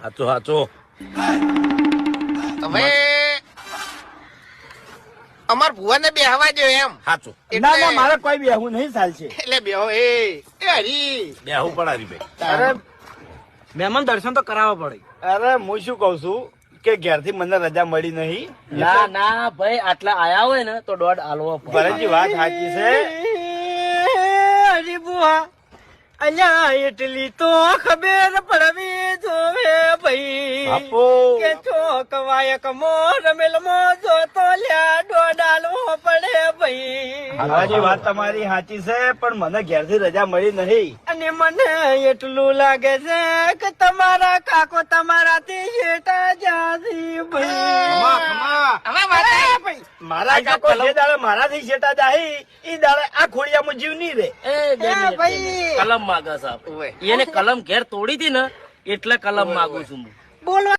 હાચો હાચો. હવે અમાર ભુવાને બેહવા દો એમ. હાચું. ના ના મારે કોઈ બેહવું નહીં ચાલશે. એટલે બેહો એ હરી બેહવું પડે હરીભાઈ. અરે મહેમાન દર્શન તો કરાવવા પડે. અરે હું શું કઉ છું કે ઘેરથી મને રજા મળી નહીં. ના ના ભાઈ આટલા આયા હોય ને તો દોઢ આલવો પડે. ભરતજી વાત સાચી છે. અરે બુઆ અલ્યા એટલી તો ખબર પડવી જોવે ભાઈ બાપુ કે ચોકવાય કમો રમેલ મો જો તો લ્યા ડોડાલવો પડે ભાઈ. ભુવાજી વાત તમારી સાચી છે પણ મને ઘેરથી રજા મળી નહીં. અને મને એટલું લાગે છે કે તમારા કાકો તમારાથી શેટા જાતી ભાઈ. હવે વાત આવી. મારા કાકો જે દાડે મારાથી શેટા જાહી ઈ દાડે આ ખોડિયામાં જીવ નહીં રે. ભાઈ કલમ માગે સાહેબ એને કલમ ઘેર તોડી હતી ને એટલે કલમ માગું છું હું. બોલો